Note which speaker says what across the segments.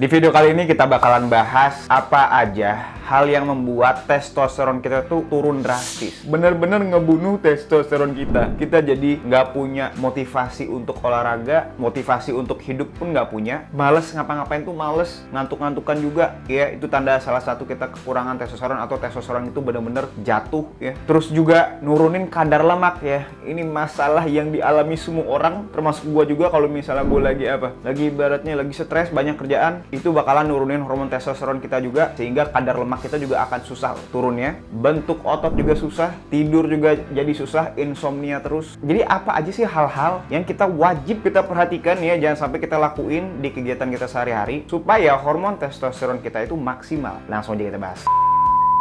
Speaker 1: Di video kali ini kita bakalan bahas apa aja hal yang membuat testosteron kita tuh turun drastis. Bener-bener ngebunuh testosteron kita. Kita jadi nggak punya motivasi untuk olahraga, motivasi untuk hidup pun nggak punya. Males ngapa-ngapain tuh males, ngantuk-ngantukan juga. Ya, itu tanda salah satu kita kekurangan testosteron atau testosteron itu bener-bener jatuh ya. Terus juga nurunin kadar lemak ya. Ini masalah yang dialami semua orang, termasuk gua juga. Kalau misalnya gua lagi ibaratnya lagi stres, banyak kerjaan, itu bakalan nurunin hormon testosteron kita juga, sehingga kadar lemak kita juga akan susah turunnya, bentuk otot juga susah, tidur juga jadi susah, insomnia terus. Jadi apa aja sih hal-hal yang kita wajib kita perhatikan ya, jangan sampai kita lakuin di kegiatan kita sehari-hari supaya hormon testosteron kita itu maksimal. Langsung aja kita bahas.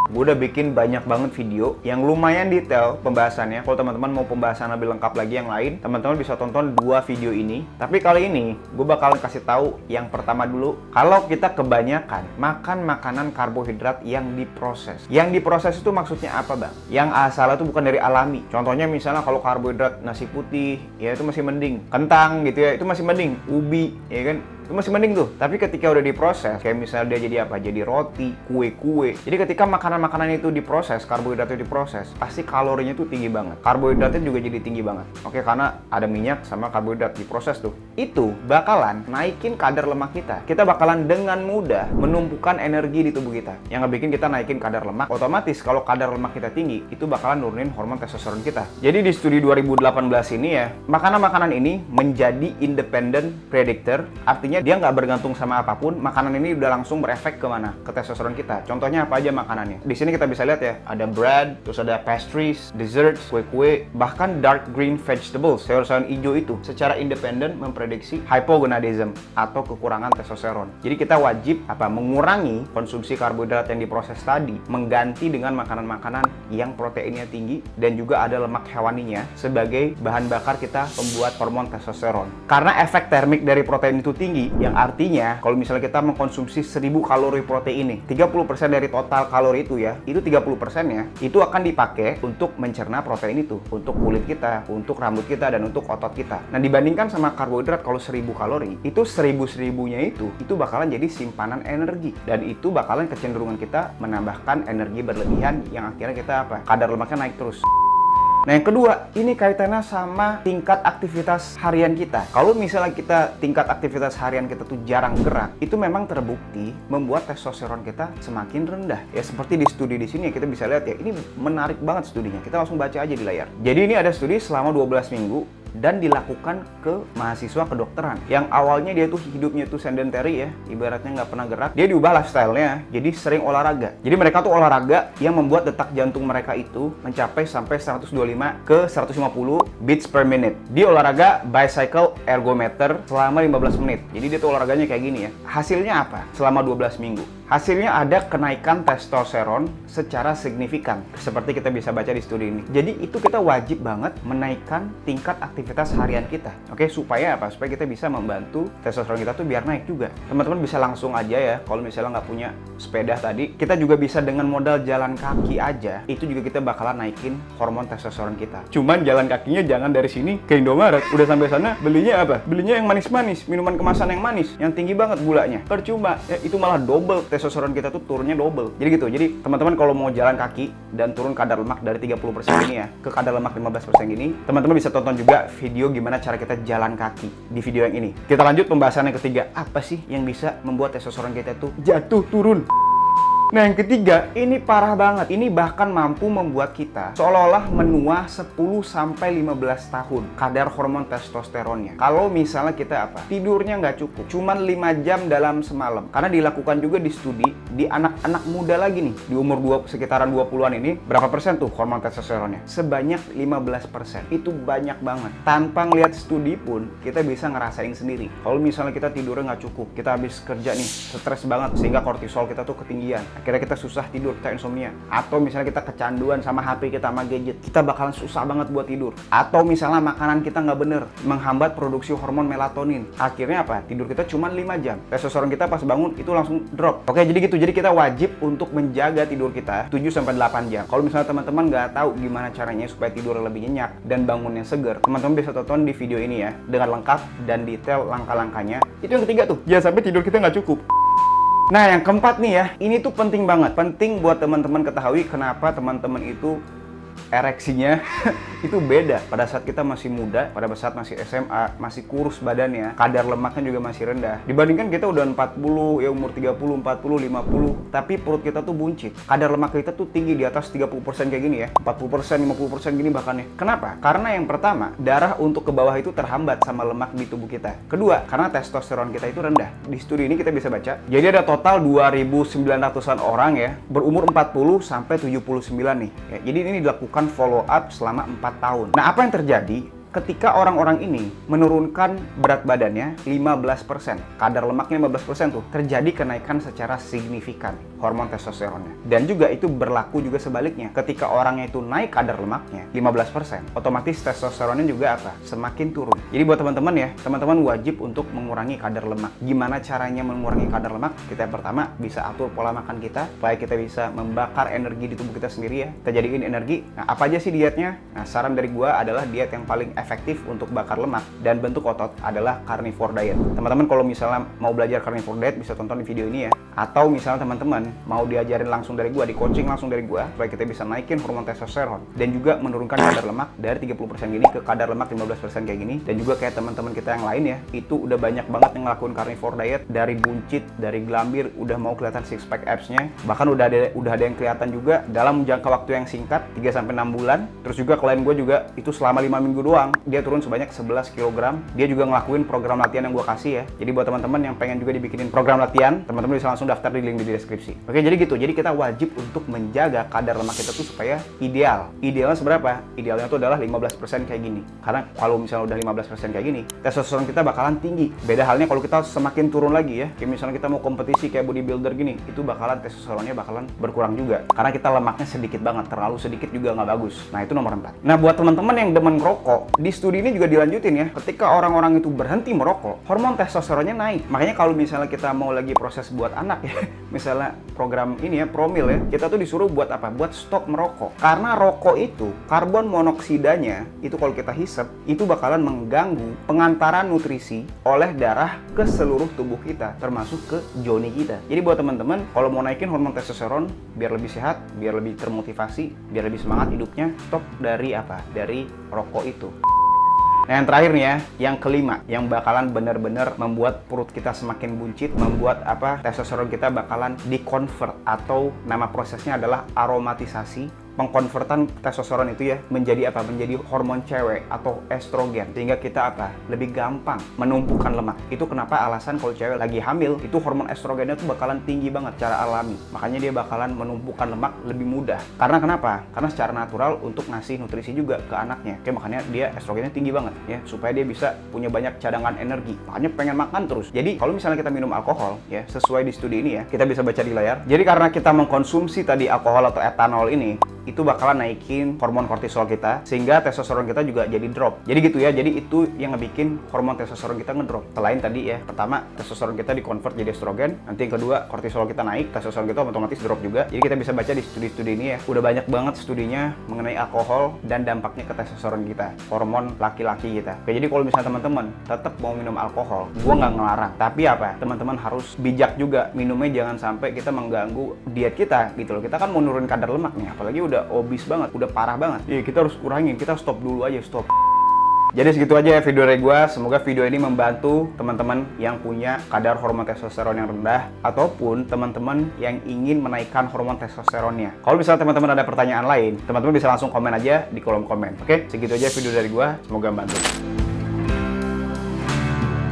Speaker 1: Gue udah bikin banyak banget video yang lumayan detail pembahasannya. Kalau teman-teman mau pembahasan lebih lengkap lagi yang lain, teman-teman bisa tonton 2 video ini. Tapi kali ini gue bakalan kasih tahu yang pertama dulu. Kalau kita kebanyakan makan makanan karbohidrat yang diproses. Yang diproses itu maksudnya apa, Bang? Yang asalnya itu bukan dari alami. Contohnya misalnya kalau karbohidrat nasi putih, ya itu masih mending. Kentang gitu ya, itu masih mending. Ubi, ya kan? Itu masih mending tuh. Tapi ketika udah diproses, kayak misalnya dia jadi apa? Jadi roti, kue-kue. Jadi ketika makanan-makanan itu diproses, karbohidrat itu diproses, pasti kalorinya tuh tinggi banget. Karbohidratnya juga jadi tinggi banget. Oke, karena ada minyak sama karbohidrat diproses tuh. Itu bakalan naikin kadar lemak kita. Kita bakalan dengan mudah menumpukan energi di tubuh kita. Yang ngebikin kita naikin kadar lemak. Otomatis kalau kadar lemak kita tinggi, itu bakalan nurunin hormon testosteron kita. Jadi di studi 2018 ini ya, makanan-makanan ini menjadi independent predictor. Artinya dia nggak bergantung sama apapun, makanan ini udah langsung berefek ke mana? Ke testosteron kita. Contohnya apa aja makanannya? Di sini kita bisa lihat ya, ada bread, terus ada pastries, desserts, kue-kue, bahkan dark green vegetables, sayur-sayuran hijau itu secara independen memprediksi hypogonadism atau kekurangan testosteron. Jadi kita wajib mengurangi konsumsi karbohidrat yang diproses tadi, mengganti dengan makanan-makanan yang proteinnya tinggi dan juga ada lemak hewaninya sebagai bahan bakar kita pembuat hormon testosteron. Karena efek termik dari protein itu tinggi, yang artinya kalau misalnya kita mengkonsumsi 1000 kalori protein nih, 30% dari total kalori itu ya, itu 30%-nya itu akan dipakai untuk mencerna protein itu, untuk kulit kita, untuk rambut kita, dan untuk otot kita. Nah, dibandingkan sama karbohidrat, kalau 1000 kalori, itu 1000-1000-nya itu bakalan jadi simpanan energi, dan itu bakalan kecenderungan kita menambahkan energi berlebihan yang akhirnya kita kadar lemaknya naik terus. Nah, yang kedua, ini kaitannya sama tingkat aktivitas harian kita. Kalau misalnya kita tingkat aktivitas harian kita tuh jarang gerak, itu memang terbukti membuat testosteron kita semakin rendah. Ya, seperti di studi di sini ya, kita bisa lihat ya, ini menarik banget studinya. Kita langsung baca aja di layar. Jadi ini ada studi selama 12 minggu dan dilakukan ke mahasiswa kedokteran yang awalnya dia tuh hidupnya tuh sedentary ya, ibaratnya nggak pernah gerak. Dia diubah lifestyle-nya jadi sering olahraga. Jadi mereka tuh olahraga yang membuat detak jantung mereka itu mencapai sampai 125 ke 150 beats per minute. Dia olahraga bicycle ergometer selama 15 menit. Jadi dia tuh olahraganya kayak gini ya. Hasilnya apa? Selama 12 minggu. Hasilnya ada kenaikan testosteron secara signifikan, seperti kita bisa baca di studi ini. Jadi itu kita wajib banget menaikkan tingkat aktivitas harian kita. Oke, supaya apa? Supaya kita bisa membantu testosteron kita tuh biar naik juga. Teman-teman bisa langsung aja ya, kalau misalnya nggak punya sepeda tadi, kita juga bisa dengan modal jalan kaki aja, itu juga kita bakalan naikin hormon testosteron kita. Cuman jalan kakinya jangan dari sini ke Indomaret. Udah sampai sana, belinya apa? Belinya yang manis-manis, minuman kemasan yang manis, yang tinggi banget gulanya. Percuma, ya, itu malah double testosteron kita tuh turunnya double. Jadi gitu. Jadi teman-teman kalau mau jalan kaki dan turun kadar lemak dari 30% ini ya ke kadar lemak 15% ini, teman-teman bisa tonton juga video gimana cara kita jalan kaki di video yang ini. Kita lanjut pembahasan yang ketiga. Apa sih yang bisa membuat testosteron kita tuh jatuh turun? Nah, yang ketiga, ini parah banget. Ini bahkan mampu membuat kita seolah-olah menua 10-15 tahun kadar hormon testosteronnya. Kalau misalnya kita tidurnya nggak cukup, cuman 5 jam dalam semalam. Karena dilakukan juga di studi di anak-anak muda lagi nih, di umur sekitaran 20-an ini, berapa persen tuh hormon testosteronnya? Sebanyak 15%. Itu banyak banget. Tanpa ngeliat studi pun, kita bisa ngerasain sendiri. Kalau misalnya kita tidurnya nggak cukup, kita habis kerja nih, stres banget, sehingga kortisol kita tuh ketinggian. Akhirnya kita susah tidur, kita insomnia. Atau misalnya kita kecanduan sama HP kita, sama gadget, kita bakalan susah banget buat tidur. Atau misalnya makanan kita nggak bener, menghambat produksi hormon melatonin. Akhirnya tidur kita cuma 5 jam. Testosteron kita pas bangun itu langsung drop. Oke, jadi gitu. Jadi kita wajib untuk menjaga tidur kita 7-8 jam. Kalau misalnya teman-teman nggak tahu gimana caranya supaya tidur lebih nyenyak dan bangunnya seger, teman-teman bisa tonton di video ini ya, dengan lengkap dan detail langkah-langkahnya. Itu yang ketiga tuh, jangan sampai tidur kita nggak cukup. Nah, yang keempat nih ya, ini tuh penting banget. Penting buat teman-teman ketahui kenapa teman-teman itu ereksinya itu beda pada saat kita masih muda, pada saat masih SMA, masih kurus badannya, kadar lemaknya juga masih rendah. Dibandingkan kita udah 40, ya umur 30, 40, 50, tapi perut kita tuh buncit. Kadar lemak kita tuh tinggi di atas 30% kayak gini ya. 40%, 50% gini bahkan ya. Kenapa? Karena yang pertama, darah untuk ke bawah itu terhambat sama lemak di tubuh kita. Kedua, karena testosteron kita itu rendah. Di studi ini kita bisa baca, jadi ada total 2.900-an orang ya, berumur 40 sampai 79 nih. Ya, jadi ini dilakukan follow up selama 4 tahun. Nah, apa yang terjadi ketika orang-orang ini menurunkan berat badannya 15%, kadar lemaknya 15% tuh, terjadi kenaikan secara signifikan hormon testosteronnya. Dan juga itu berlaku juga sebaliknya. Ketika orangnya itu naik kadar lemaknya 15%, otomatis testosteronnya juga apa? Semakin turun. Jadi buat teman-teman ya, teman-teman wajib untuk mengurangi kadar lemak. Gimana caranya mengurangi kadar lemak? Kita yang pertama bisa atur pola makan kita, supaya kita bisa membakar energi di tubuh kita sendiri ya. Kita jadiin energi. Nah, apa aja sih dietnya? Nah, saran dari gua adalah diet yang paling efektif untuk bakar lemak dan bentuk otot adalah carnivore diet. Teman-teman kalau misalnya mau belajar carnivore diet bisa tonton di video ini ya. Atau misalnya teman-teman mau diajarin langsung dari gua, di coaching langsung dari gua, supaya kita bisa naikin hormon testosteron dan juga menurunkan kadar lemak dari 30% gini ke kadar lemak 15% kayak gini. Dan juga kayak teman-teman kita yang lain ya, itu udah banyak banget yang ngelakuin carnivore diet, dari buncit, dari gelambir, udah mau kelihatan six pack abs-nya. Bahkan udah ada yang kelihatan juga dalam jangka waktu yang singkat, 3-6 bulan. Terus juga klien gua juga itu selama 5 minggu doang dia turun sebanyak 11 kg. Dia juga ngelakuin program latihan yang gue kasih ya. Jadi buat teman-teman yang pengen juga dibikinin program latihan, teman-teman bisa langsung daftar di link di deskripsi. Oke, jadi gitu. Jadi kita wajib untuk menjaga kadar lemak kita tuh supaya ideal. Idealnya seberapa? Idealnya tuh adalah 15% kayak gini. Karena kalau misalnya udah 15% kayak gini, testosteron kita bakalan tinggi. Beda halnya kalau kita semakin turun lagi ya. Kayak misalnya kita mau kompetisi kayak bodybuilder gini, itu bakalan testosteronnya bakalan berkurang juga. Karena kita lemaknya sedikit banget, terlalu sedikit juga nggak bagus. Nah, itu nomor 4. Nah, buat teman-teman yang demen merokok, di studi ini juga dilanjutin ya, ketika orang-orang itu berhenti merokok, hormon testosteronnya naik. Makanya kalau misalnya kita mau lagi proses buat anak ya, misalnya program ini ya, promil ya, kita tuh disuruh buat apa? Buat stop merokok. Karena rokok itu, karbon monoksidanya, itu kalau kita hisap, itu bakalan mengganggu pengantaran nutrisi oleh darah ke seluruh tubuh kita, termasuk ke joni kita. Jadi buat teman-teman, kalau mau naikin hormon testosteron, biar lebih sehat, biar lebih termotivasi, biar lebih semangat hidupnya, stop dari apa? Dari rokok itu. Nah, yang terakhir nih ya, yang kelima, yang bakalan bener-bener membuat perut kita semakin buncit, membuat apa, testosteron kita bakalan di-convert, atau nama prosesnya adalah aromatisasi. Pengkonvertan testosteron itu ya menjadi apa? Menjadi hormon cewek atau estrogen, sehingga kita apa? Lebih gampang menumpukan lemak. Itu kenapa alasan kalau cewek lagi hamil itu hormon estrogennya tuh bakalan tinggi banget secara alami. Makanya dia bakalan menumpukan lemak lebih mudah. Karena kenapa? Karena secara natural untuk ngasih nutrisi juga ke anaknya. Oke, makanya dia estrogennya tinggi banget ya, supaya dia bisa punya banyak cadangan energi. Makanya pengen makan terus. Jadi kalau misalnya kita minum alkohol ya, sesuai di studi ini ya, kita bisa baca di layar. Jadi karena kita mengkonsumsi tadi alkohol atau etanol ini, itu bakalan naikin hormon kortisol kita, sehingga testosteron kita juga jadi drop. Jadi gitu ya, jadi itu yang ngebikin hormon testosteron kita ngedrop. Selain tadi ya, pertama testosteron kita dikonvert jadi estrogen, nanti yang kedua kortisol kita naik, testosteron kita otomatis drop juga. Jadi kita bisa baca di studi-studi ini ya, udah banyak banget studinya mengenai alkohol dan dampaknya ke testosteron kita, hormon laki-laki kita. Oke, jadi kalau misalnya teman-teman tetap mau minum alkohol, gua nggak ngelarang, tapi apa, teman-teman harus bijak juga minumnya, jangan sampai kita mengganggu diet kita gitu loh. Kita kan mau nurunin kadar lemak nih, apalagi udah obes banget, udah parah banget. Iya, kita harus kurangin, kita stop dulu aja, stop. Jadi segitu aja ya video dari gue. Semoga video ini membantu teman-teman yang punya kadar hormon testosteron yang rendah, ataupun teman-teman yang ingin menaikkan hormon testosteronnya. Kalau misalnya teman-teman ada pertanyaan lain, teman-teman bisa langsung komen aja di kolom komen. Oke, segitu aja video dari gue. Semoga membantu.